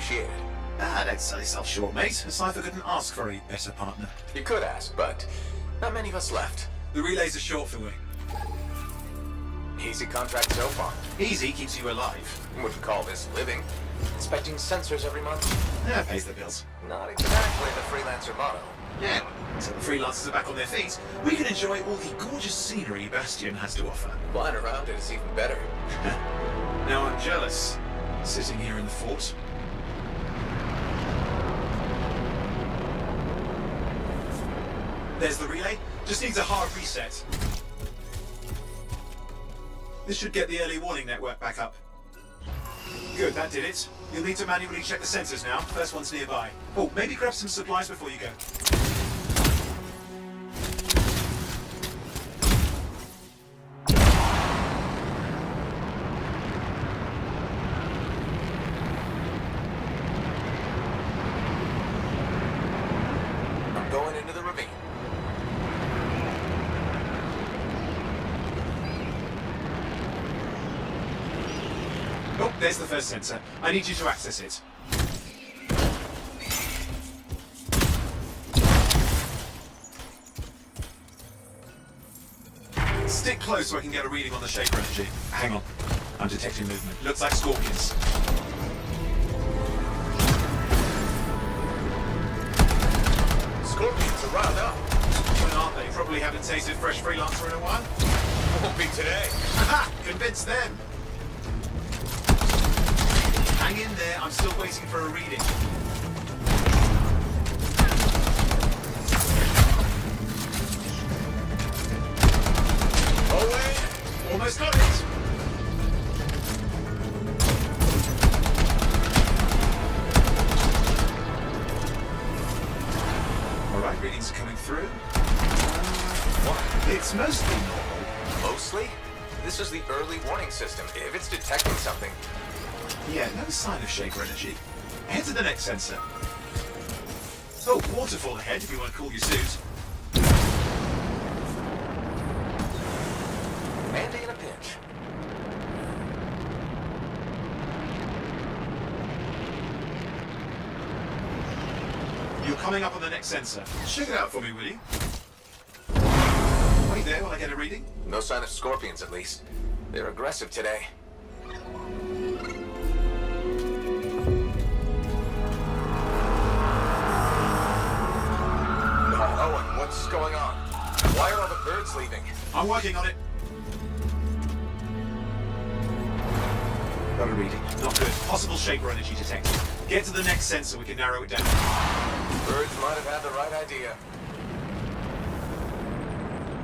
appreciate it. Ah, don't sell yourself short, mate. A cipher couldn't ask for a better partner. You could ask, but not many of us left. The relays are short for me. Easy contract so far. Easy keeps you alive. Wouldn't call this living. Inspecting sensors every month? Yeah, pays the bills. Not exactly the freelancer motto. Yeah, until the freelancers are back on their feet, we can enjoy all the gorgeous scenery Bastion has to offer. Flying around it is even better. Now I'm jealous, sitting here in the fort. There's the relay. Just needs a hard reset. This should get the early warning network back up. Good, that did it. You'll need to manually check the sensors now. First one's nearby. Oh, maybe grab some supplies before you go. I'm going into the ravine. Oh, there's the first sensor. I need you to access it. Stick close so I can get a reading on the shaper energy. Hang on. I'm detecting movement. Looks like scorpions. Scorpions are riled up. When aren't they? Probably haven't tasted fresh freelancer in a while. Won't be today. Aha! Convince them! Hang in there, I'm still waiting for a reading. Oh, wait! Almost got it! Alright, readings are coming through. What? It's mostly normal. Mostly? This is the early warning system. If it's detecting something... Yeah, no sign of shaper energy. Head to the next sensor. Oh, waterfall ahead if you want to cool your suit. Andy in a pinch. You're coming up on the next sensor. Check it out for me, will you? Wait there while I get a reading. No sign of scorpions, at least. They're aggressive today. Owen, what's going on? Why are all the birds leaving? I'm working on it. Got a reading. Not good. Possible shaper energy detected. Get to the next sensor, we can narrow it down. Birds might have had the right idea.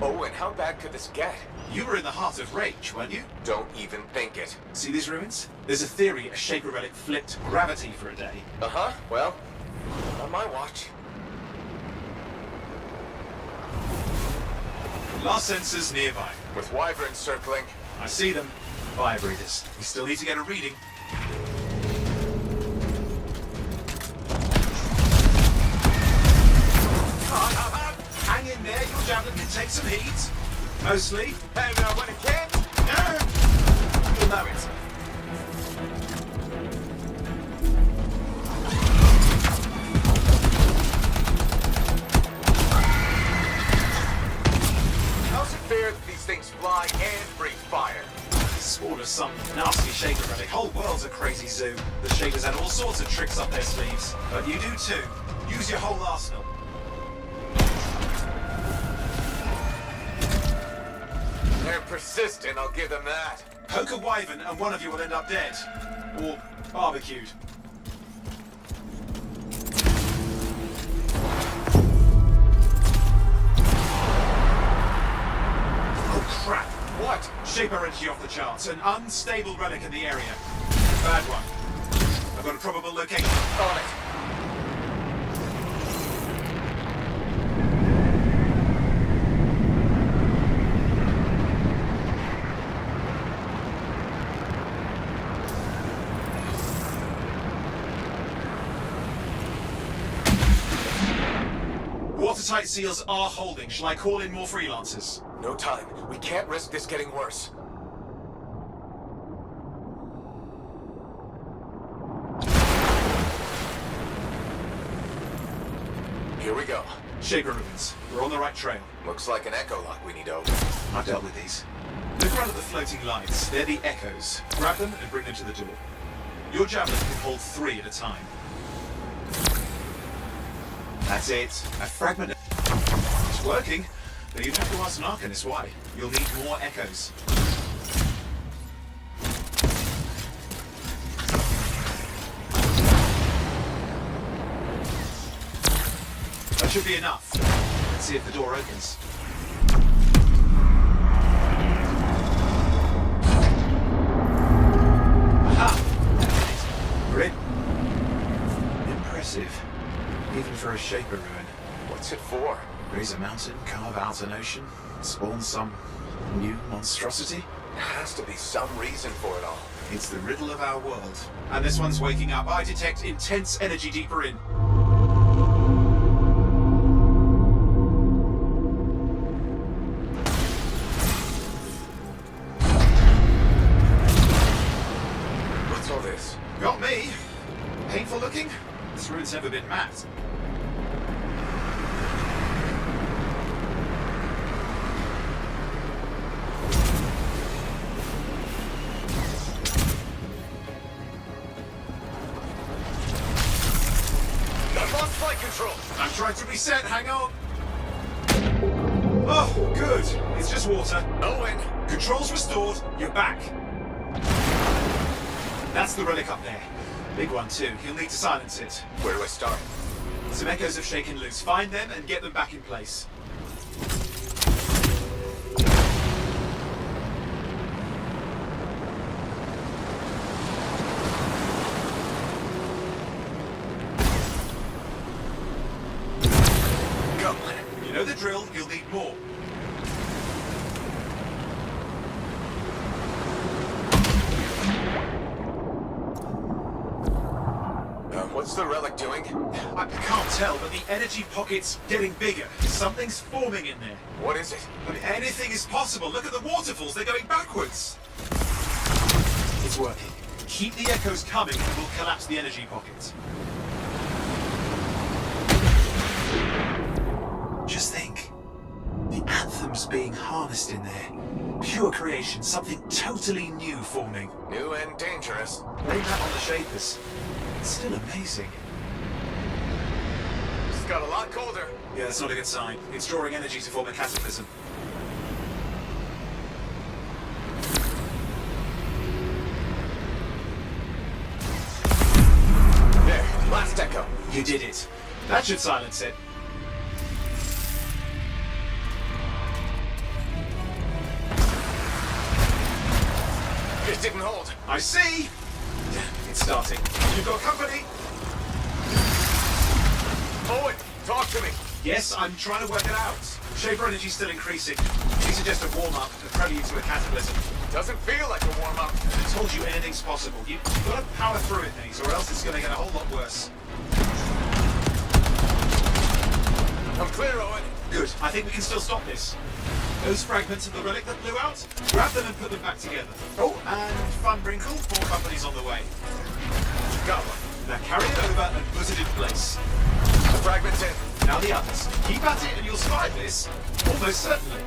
Owen, how bad could this get? You were in the heart of rage, weren't you? Don't even think it. See these ruins? There's a theory a shaper relic flipped gravity for a day. Uh-huh. Well, on my watch. Last sensor's nearby. With wyverns circling. I see them. Fire breathers. We still need to get a reading. Hang in there, your javelin can take some heat. Mostly. And when it can, You'll know it. how's it fair that these things fly and breathe fire? Spawn of some nasty shaper relic. Whole world's a crazy zoo. The shapers had all sorts of tricks up their sleeves. But you do too. Use your whole arsenal. They're persistent, I'll give them that. Poke a wyvern and one of you will end up dead. Or barbecued. Oh crap! What? Shaper energy off the charts. An unstable relic in the area. Bad one. I've got a probable location. On it. Watertight seals are holding. Shall I call in more freelancers? No time. We can't risk this getting worse. Here we go. Shaper ruins. We're on the right trail. Looks like an echo lock we need to open. I've dealt with these. Look around at the floating lights. They're the echoes. Grab them and bring them to the door. Your javelin can hold 3 at a time. That's it. A fragment. It's working, but you'd have to ask an Arcanist why. You'll need more echoes. That should be enough. Let's see if the door opens. Aha! We're in. Impressive. Even for a Shaper ruin. What's it for? Raise a mountain, carve out an ocean, spawn some new monstrosity? There has to be some reason for it all. It's the riddle of our world. And this one's waking up. I detect intense energy deeper in. What's all this? Got me. Painful looking. This ruin's never been mapped. I've lost flight control. I'm trying to reset. Hang on. Oh, good. It's just water. Owen! Controls restored. You're back. That's the relic up there. Big one too. You'll need to silence it. Where do I start? Some echoes have shaken loose. Find them and get them back in place. Go. You know the drill. You'll need more. What's the relic doing? I can't tell, but the energy pocket's getting bigger. Something's forming in there. What is it? I mean, anything is possible. Look at the waterfalls. They're going backwards. It's working. Keep the echoes coming and we'll collapse the energy pockets. Just think. The Anthem's being harnessed in there. Pure creation. Something totally new forming. New and dangerous. Blame that on the Shapers. It's still amazing. It's got a lot colder. Yeah, that's not a good sign. It's drawing energy to form a cataclysm. There, last echo. You did it. That should silence it. It didn't hold. I see! It's starting. You've got company! Owen, talk to me. Yes, I'm trying to work it out. Shaper energy's still increasing. These are just a warm-up, a prelude to a cataclysm. Doesn't feel like a warm-up. I told you anything's possible. You've got to power through it, Maze, or else it's going to get a whole lot worse. I'm clear, Owen. Good. I think we can still stop this. Those fragments of the relic that blew out, grab them and put them back together. Oh, and fun wrinkle, more companies on the way. Got one. Now carry it over and put it in place. The fragment's in. Now the others. Keep at it and you'll survive this. Almost certainly.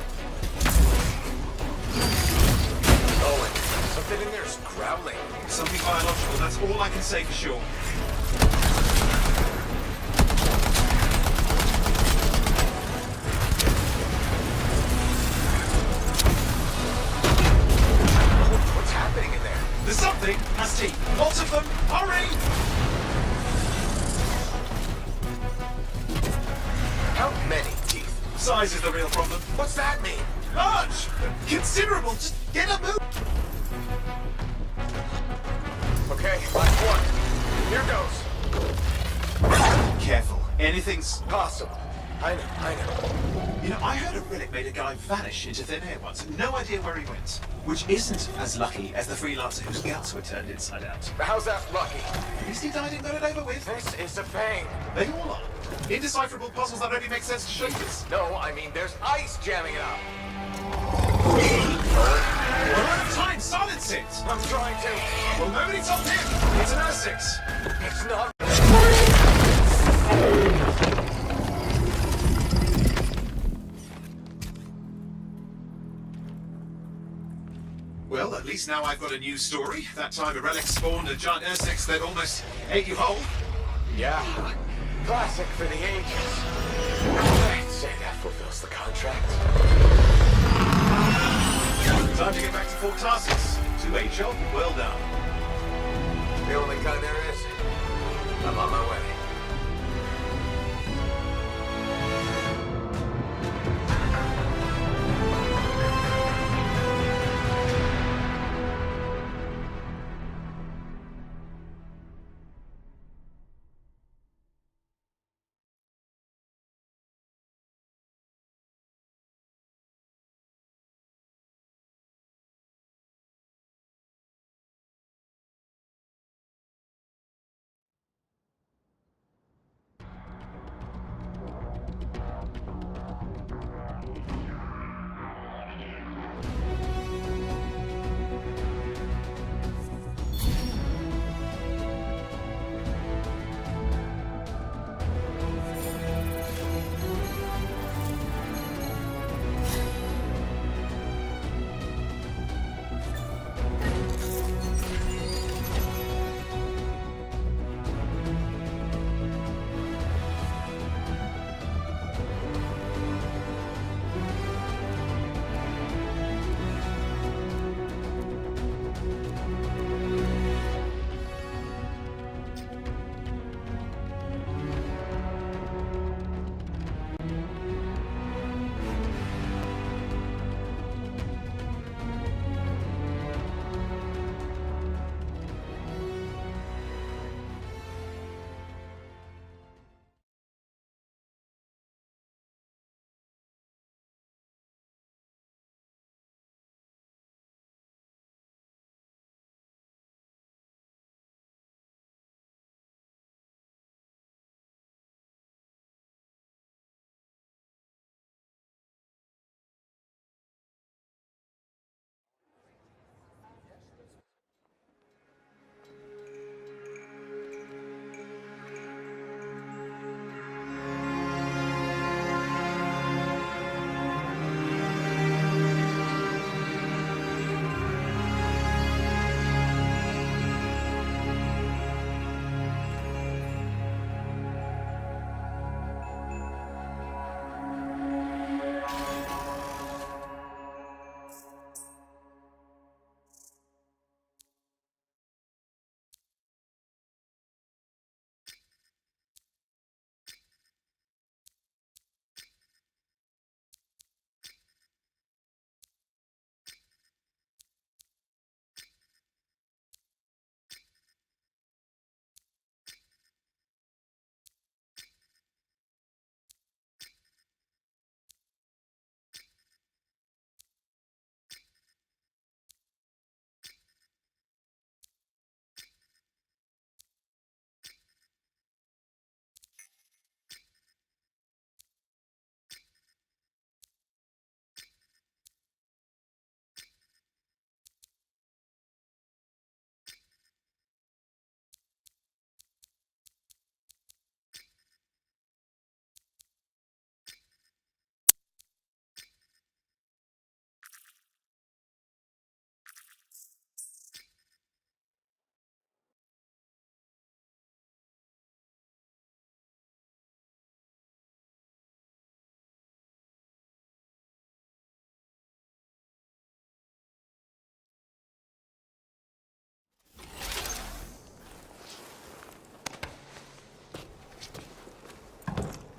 Owen, something in there's growling. Something biological, that's all I can say for sure. What's happening in there? There's something has teeth. Lots of them. Hurry! How many teeth? Size is the real problem. What's that mean? Large! Considerable! Just get a move! Okay, last one. Here goes. Careful. Anything's... Possible. I know. You know, I heard a relic made a guy vanish into thin air once. No idea where he went. Which isn't as lucky as the freelancer whose guts were turned inside out. How's that lucky? At least he died and got it over with. This is a pain. They all are. Indecipherable puzzles that only make sense to Shapers. No, I mean there's ice jamming it up. We're out of time! Silence it! I'm trying to. Well, nobody told him! It's an R6. It's not. at least now I've got a new story. That time a relic spawned a giant Ursex that almost ate you whole. Yeah, classic for the ages. I'd say that fulfills the contract. Time to get back to Fort Tarsus. 2-8 job, well done. The only kind there is. I'm on my way.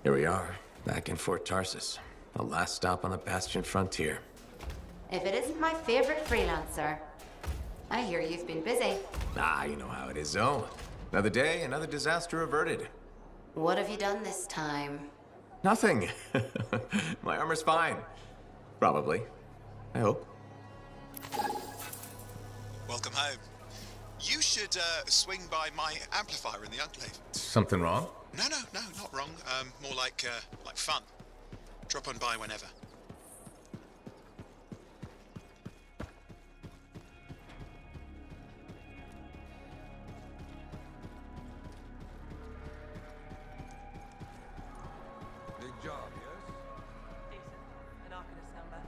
Here we are, back in Fort Tarsus. The last stop on the Bastion frontier. If it isn't my favorite freelancer. I hear you've been busy. Ah, you know how it is, Zoe. Another day, another disaster averted. What have you done this time? Nothing. My armor's fine. Probably. I hope. Welcome home. You should swing by my amplifier in the Enclave. Something wrong? No, not wrong. More like fun. Drop on by whenever. Big job, yes? Decent. An Arcanist number.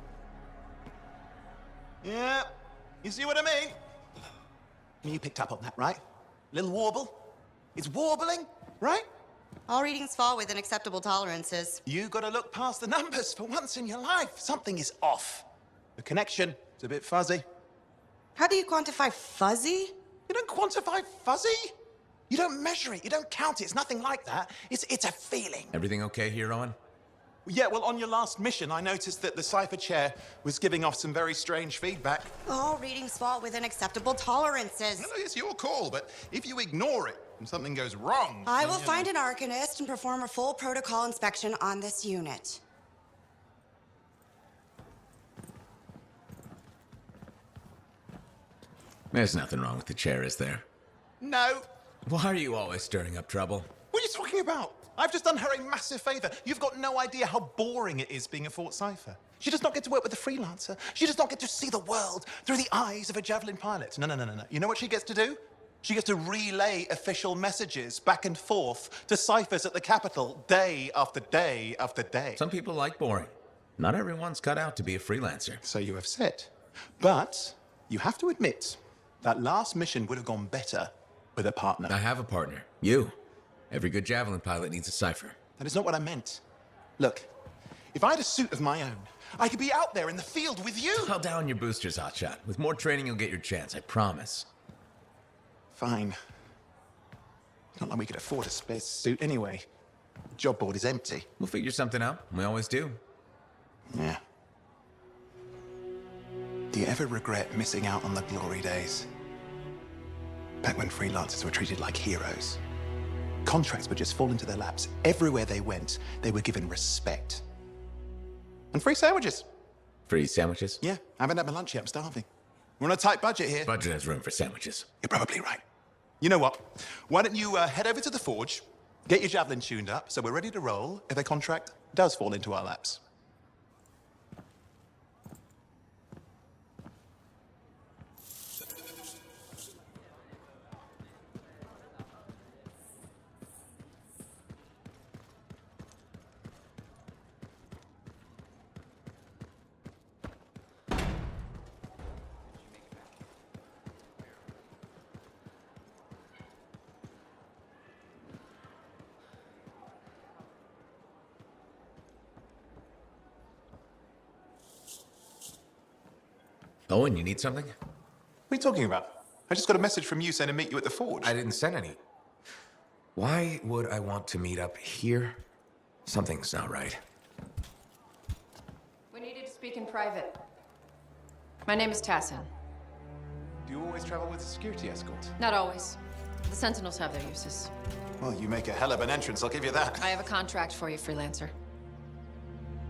Yeah, You see what I mean? You picked up on that, right? Little warble? It's warbling, right? All readings fall within acceptable tolerances. You gotta look past the numbers for once in your life. Something is off. The connection is a bit fuzzy. How do you quantify fuzzy? You don't quantify fuzzy. You don't measure it. You don't count it. It's nothing like that. It's a feeling. Everything okay here, Owen? Yeah, well, on your last mission, I noticed that the cipher chair was giving off some very strange feedback. All readings fall within acceptable tolerances. No, it's your call, but if you ignore it and something goes wrong... I will find an arcanist and perform a full protocol inspection on this unit. There's nothing wrong with the chair, is there? No. Why are you always stirring up trouble? What are you talking about? I've just done her a massive favor. You've got no idea how boring it is being a Fort Cipher. She does not get to work with a freelancer. She does not get to see the world through the eyes of a javelin pilot. No. You know what she gets to do? She gets to relay official messages back and forth to ciphers at the Capitol day after day after day. Some people like boring. Not everyone's cut out to be a freelancer. So you have said. But you have to admit that last mission would have gone better with a partner. I have a partner. You. Every good javelin pilot needs a cipher. That is not what I meant. Look, if I had a suit of my own, I could be out there in the field with you. Call down your boosters, hotshot. With more training, you'll get your chance, I promise. Fine. Not like we could afford a space suit anyway. The job board is empty. We'll figure something out. We always do. Yeah. Do you ever regret missing out on the glory days? Back when freelancers were treated like heroes. Contracts would just fall into their laps. Everywhere they went, they were given respect. And free sandwiches. Free sandwiches? Yeah, I haven't had my lunch yet. I'm starving. We're on a tight budget here. Budget has room for sandwiches. You're probably right. You know what? Why don't you head over to the forge, get your javelin tuned up, so we're ready to roll if a contract does fall into our laps. Owen, you need something? What are you talking about? I just got a message from you saying to meet you at the forge. I didn't send any. Why would I want to meet up here? Something's not right. We needed to speak in private. My name is Tassin. Do you always travel with a security escort? Not always. The Sentinels have their uses. Well, you make a hell of an entrance, I'll give you that. I have a contract for you, freelancer.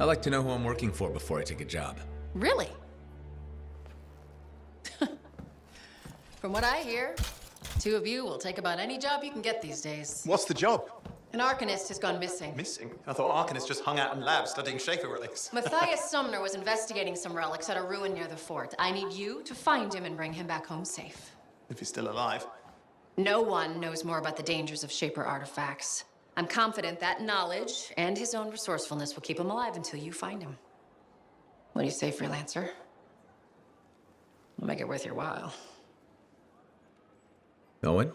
I like to know who I'm working for before I take a job. Really? From what I hear, two of you will take about any job you can get these days. What's the job? An Arcanist has gone missing. Missing? I thought Arcanists just hung out in labs studying Schaefer relics. Matthias Sumner was investigating some relics at a ruin near the fort. I need you to find him and bring him back home safe. If he's still alive. No one knows more about the dangers of Shaper artifacts. I'm confident that knowledge and his own resourcefulness will keep him alive until you find him. What do you say, freelancer? We'll make it worth your while. Owen?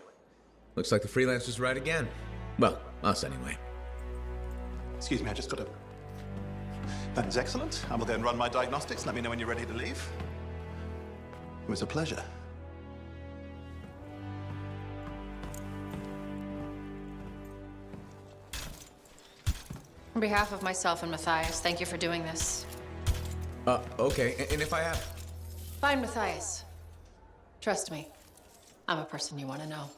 Looks like the freelancer's right again. Well, us anyway. Excuse me, I just got a... That is excellent. I will then run my diagnostics. Let me know when you're ready to leave. It was a pleasure. On behalf of myself and Matthias, thank you for doing this. Okay. And if I have... Find Matthias. Trust me, I'm a person you want to know.